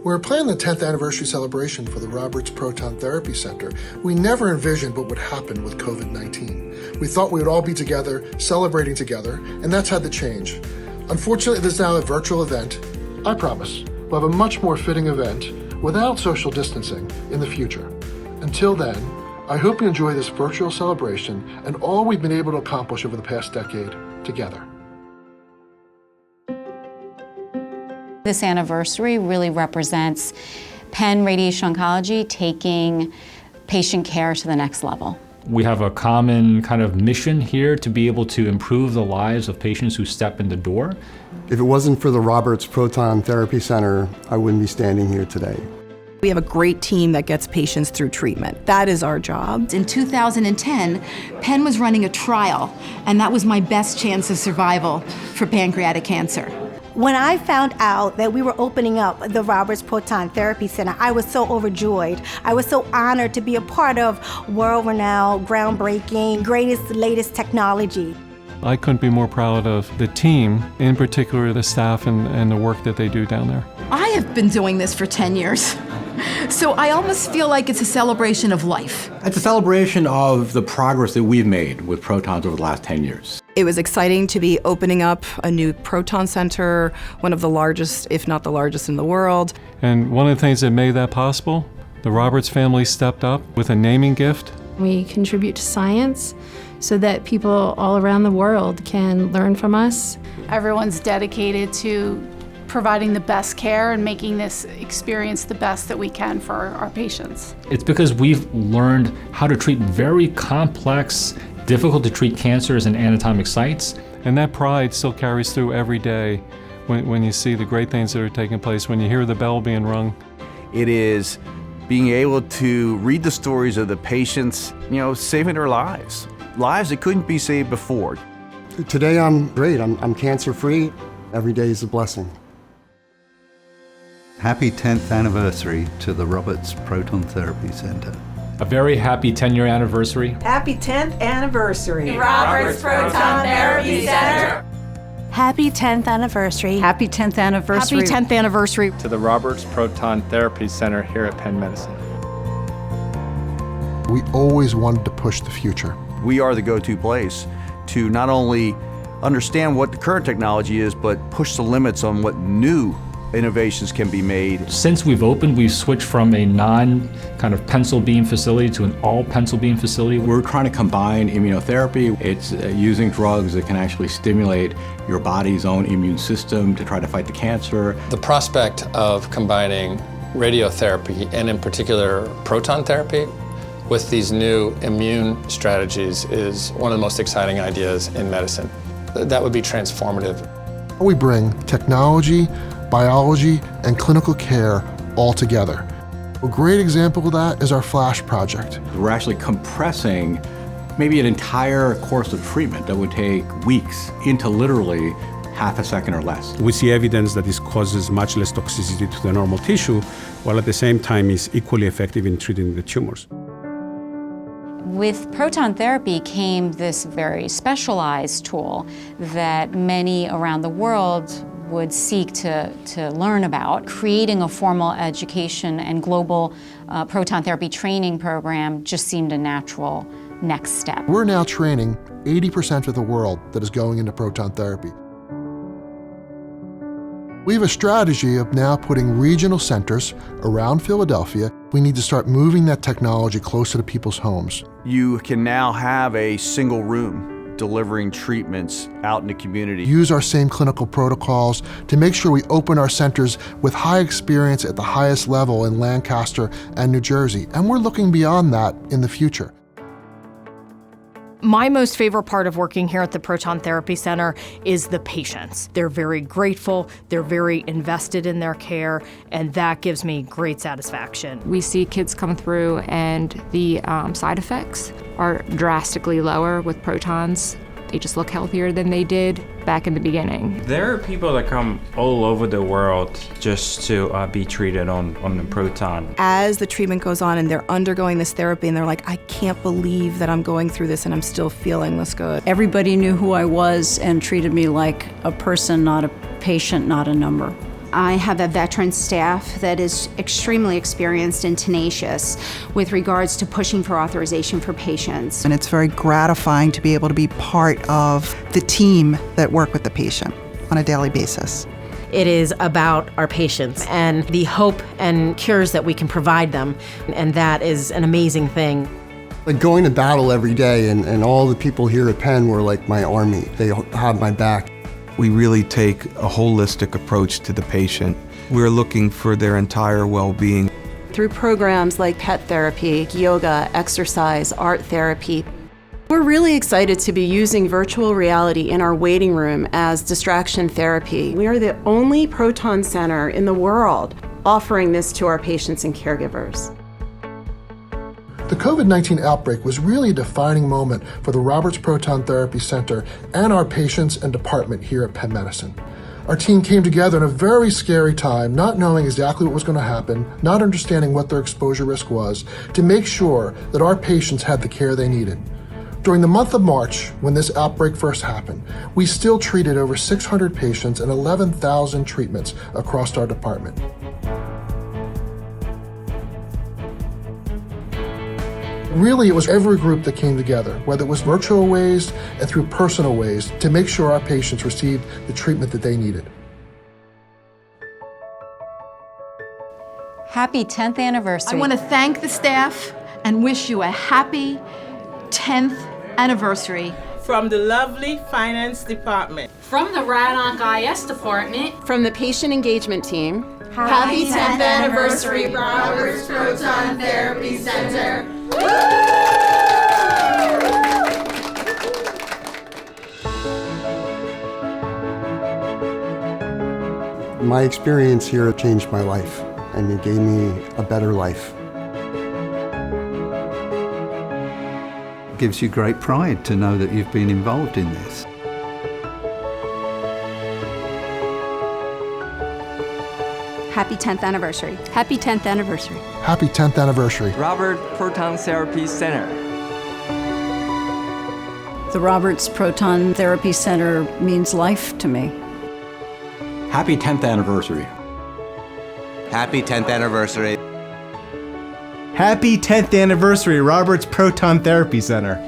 When we planned the 10th anniversary celebration for the Roberts Proton Therapy Center, we never envisioned what would happen with COVID-19. We thought we would all be together, celebrating together, and that's had to change. Unfortunately, there's now a virtual event. I promise we'll have a much more fitting event without social distancing in the future. Until then, I hope you enjoy this virtual celebration and all we've been able to accomplish over the past decade together. This anniversary really represents Penn Radiation Oncology taking patient care to the next level. We have a common kind of mission here to be able to improve the lives of patients who step in the door. If it wasn't for the Roberts Proton Therapy Center, I wouldn't be standing here today. We have a great team that gets patients through treatment. That is our job. In 2010, Penn was running a trial, and that was my best chance of survival for pancreatic cancer. When I found out that we were opening up the Roberts Proton Therapy Center, I was so overjoyed. I was so honored to be a part of world-renowned, groundbreaking, greatest, latest technology. I couldn't be more proud of the team, in particular the staff and the work that they do down there. I have been doing this for 10 years, so I almost feel like it's a celebration of life. It's a celebration of the progress that we've made with protons over the last 10 years. It was exciting to be opening up a new proton center, one of the largest, if not the largest in the world. And one of the things that made that possible, the Roberts family stepped up with a naming gift. We contribute to science so that people all around the world can learn from us. Everyone's dedicated to providing the best care and making this experience the best that we can for our patients. It's because we've learned how to treat very complex, difficult to treat cancers and anatomic sites. And that pride still carries through every day when you see the great things that are taking place, when you hear the bell being rung. It is being able to read the stories of the patients, saving their lives that couldn't be saved before. Today I'm great. I'm cancer-free. Every day is a blessing. Happy 10th anniversary to the Roberts Proton Therapy Center. A very happy 10-year anniversary. Happy 10th anniversary. Roberts Proton Therapy Center. Happy 10th anniversary. Happy 10th anniversary. Happy 10th anniversary. To the Roberts Proton Therapy Center here at Penn Medicine. We always wanted to push the future. We are the go-to place to not only understand what the current technology is, but push the limits on what new innovations can be made. Since we've opened, we've switched from a non-kind of pencil beam facility to an all pencil beam facility. We're trying to combine immunotherapy. It's using drugs that can actually stimulate your body's own immune system to try to fight the cancer. The prospect of combining radiotherapy, and in particular proton therapy, with these new immune strategies is one of the most exciting ideas in medicine. That would be transformative. We bring technology, biology, and clinical care all together. A great example of that is our FLASH project. We're actually compressing maybe an entire course of treatment that would take weeks into literally half a second or less. We see evidence that this causes much less toxicity to the normal tissue, while at the same time is equally effective in treating the tumors. With proton therapy came this very specialized tool that many around the world would seek to learn about. Creating a formal education and global proton therapy training program just seemed a natural next step. We're now training 80% of the world that is going into proton therapy. We have a strategy of now putting regional centers around Philadelphia. We need to start moving that technology closer to people's homes. You can now have a single room delivering treatments out in the community. Use our same clinical protocols to make sure we open our centers with high experience at the highest level in Lancaster and New Jersey. And we're looking beyond that in the future. My most favorite part of working here at the Proton Therapy Center is the patients. They're very grateful, they're very invested in their care, and that gives me great satisfaction. We see kids come through and the side effects are drastically lower with protons. They just look healthier than they did back in the beginning. There are people that come all over the world just to be treated on the proton. As the treatment goes on and they're undergoing this therapy and they're like, I can't believe that I'm going through this and I'm still feeling this good. Everybody knew who I was and treated me like a person, not a patient, not a number. I have a veteran staff that is extremely experienced and tenacious with regards to pushing for authorization for patients. And it's very gratifying to be able to be part of the team that work with the patient on a daily basis. It is about our patients and the hope and cures that we can provide them, and that is an amazing thing. Like going to battle every day, and all the people here at Penn were like my army. They have my back. We really take a holistic approach to the patient. We're looking for their entire well-being. Through programs like pet therapy, yoga, exercise, art therapy, we're really excited to be using virtual reality in our waiting room as distraction therapy. We are the only Proton Center in the world offering this to our patients and caregivers. The COVID-19 outbreak was really a defining moment for the Roberts Proton Therapy Center and our patients and department here at Penn Medicine. Our team came together in a very scary time, not knowing exactly what was going to happen, not understanding what their exposure risk was, to make sure that our patients had the care they needed. During the month of March, when this outbreak first happened, we still treated over 600 patients and 11,000 treatments across our department. Really, it was every group that came together, whether it was virtual ways and through personal ways, to make sure our patients received the treatment that they needed. Happy 10th anniversary. I want to thank the staff and wish you a happy 10th anniversary. From the lovely finance department. From the Radonk IS department. From the patient engagement team. Happy 10th anniversary, Roberts Proton Therapy Center. My experience here changed my life, and it gave me a better life. It gives you great pride to know that you've been involved in this. Happy 10th anniversary. Happy 10th anniversary. Happy 10th anniversary. Robert Proton Therapy Center. The Roberts Proton Therapy Center means life to me. Happy 10th anniversary. Happy 10th anniversary. Happy 10th anniversary, Roberts Proton Therapy Center.